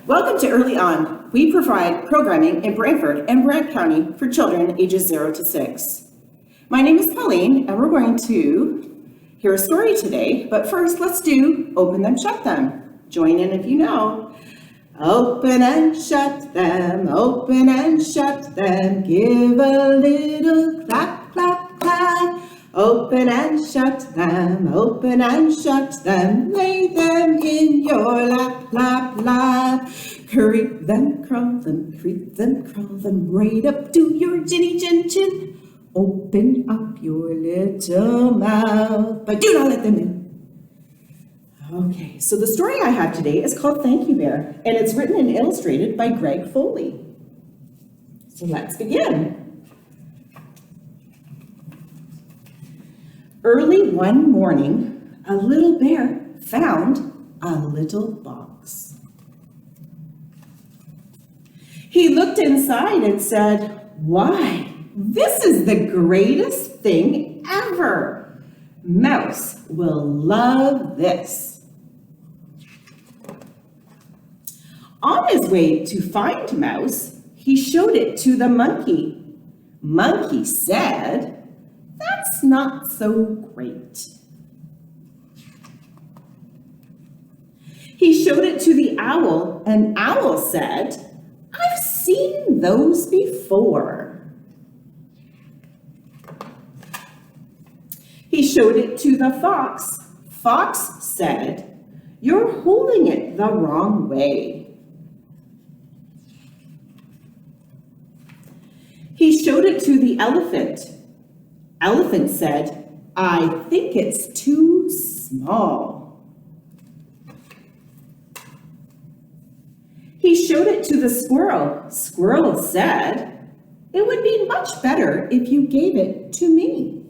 Welcome to Early On. We provide programming in Brantford and Brant County for children ages 0 to 6. My name is Pauline, and we're going to hear a story today. But first, let's do Open Them, Shut Them. Join in if you know. Open and shut them, open and shut them. Give a little clap, clap, clap. Open and shut them, open and shut them. Lay them in your lap, lap, lap. Creep them, crawl them, creep them, crawl them. Right up to your chinny chin chin. Open up your little mouth, but do not let them in. Okay, so the story I have today is called Thank You Bear, and it's written and illustrated by Greg Foley. So let's begin. Early one morning, a little bear found a little box. He looked inside and said, "Why, this is the greatest thing ever. Mouse will love this." On his way to find Mouse, he showed it to the monkey. Monkey said, "That's not so great." He showed it to the owl, and owl said, "I've seen those before." He showed it to the fox. Fox said, "You're holding it the wrong way." He showed it to the elephant. Elephant said, "I think it's too small." He showed it to the squirrel. Squirrel said, "It would be much better if you gave it to me."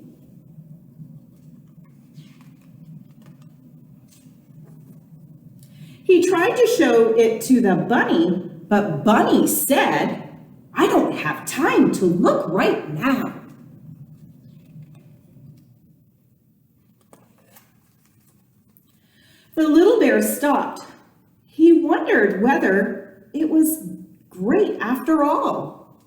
He tried to show it to the bunny, but bunny said, "I don't have time to look right now." The little bear stopped. He wondered whether it was great after all.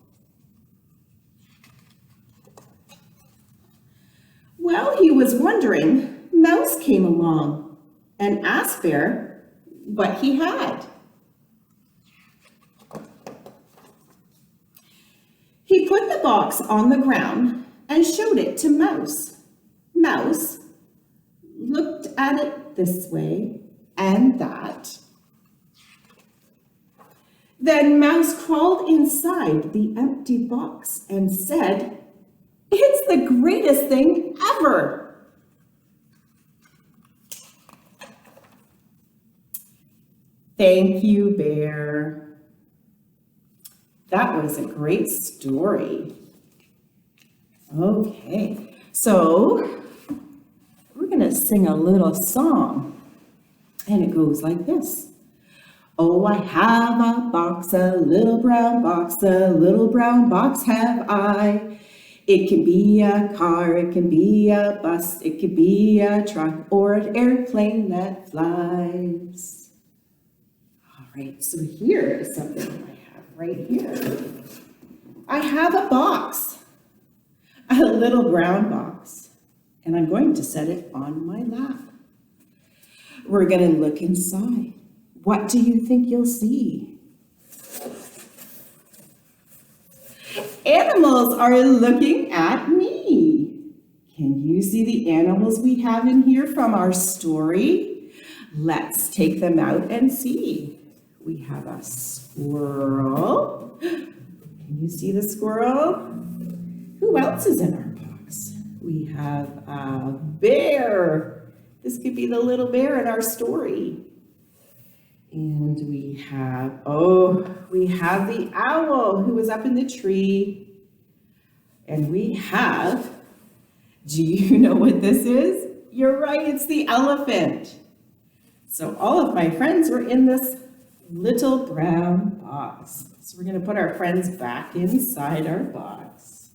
While he was wondering, Mouse came along and asked Bear what he had. He put the box on the ground and showed it to Mouse. Mouse looked at it this way and that. Then Mouse crawled inside the empty box and said, "It's the greatest thing ever." Thank you, Bear. That was a great story. Okay, so we're going to sing a little song, and it goes like this. Oh, I have a box, a little brown box, a little brown box have I. It can be a car, it can be a bus, it can be a truck, or an airplane that flies. All right, so here is something I have right here. I have a box, a little brown box, and I'm going to set it on my lap. We're going to look inside. What do you think you'll see? Animals are looking at me. Can you see the animals we have in here from our story? Let's take them out and see. We have a squirrel. Can you see the squirrel? Who else is in our box? We have a bear. This could be the little bear in our story. And we have the owl who was up in the tree. And we have, do you know what this is? You're right, it's the elephant. So all of my friends were in this little brown box. So we're going to put our friends back inside our box.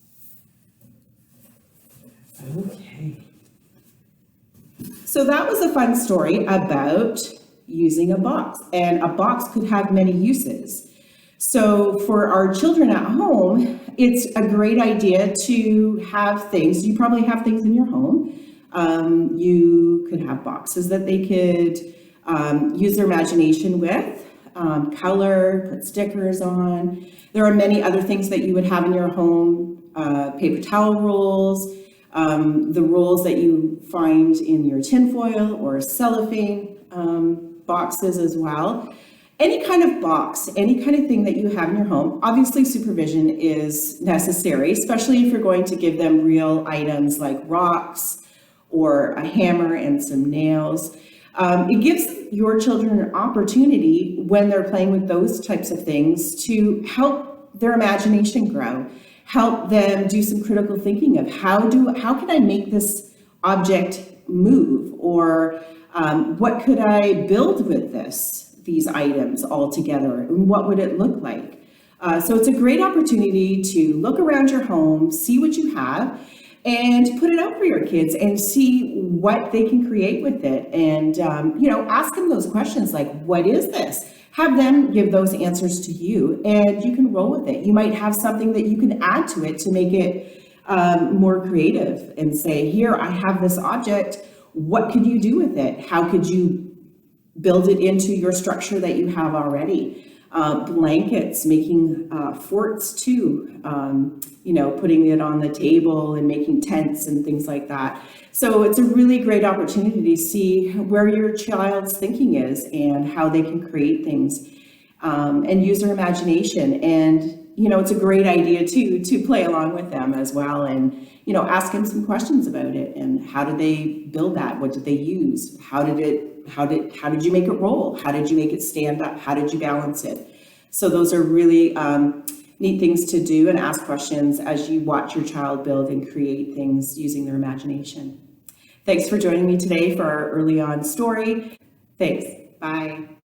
Okay. So that was a fun story about using a box, and a box could have many uses. So for our children at home, it's a great idea to have things. You probably have things in your home. You could have boxes that they could use their imagination with, color, put stickers on. There are many other things that you would have in your home, paper towel rolls, the rolls that you find in your tinfoil or cellophane boxes as well. Any kind of box, any kind of thing that you have in your home. Obviously, supervision is necessary, especially if you're going to give them real items like rocks or a hammer and some nails. It gives your children an opportunity when they're playing with those types of things to help their imagination grow, help them do some critical thinking of how can I make this object move, or what could I build with these items all together, and what would it look like? So it's a great opportunity to look around your home, see what you have, and put it out for your kids and see what they can create with it. And, ask them those questions like, what is this? Have them give those answers to you, and you can roll with it. You might have something that you can add to it to make it more creative and say, here, I have this object. What could you do with it? How could you build it into your structure that you have already? Blankets, making forts too, putting it on the table and making tents and things like that. So it's a really great opportunity to see where your child's thinking is and how they can create things and use their imagination. And, it's a great idea too, to play along with them as well, and, ask them some questions about it. And how did they build that? What did they use? How did you make it roll? How did you make it stand up? How did you balance it? So those are really neat things to do, and ask questions as you watch your child build and create things using their imagination. Thanks for joining me today for our early on story. Thanks. Bye.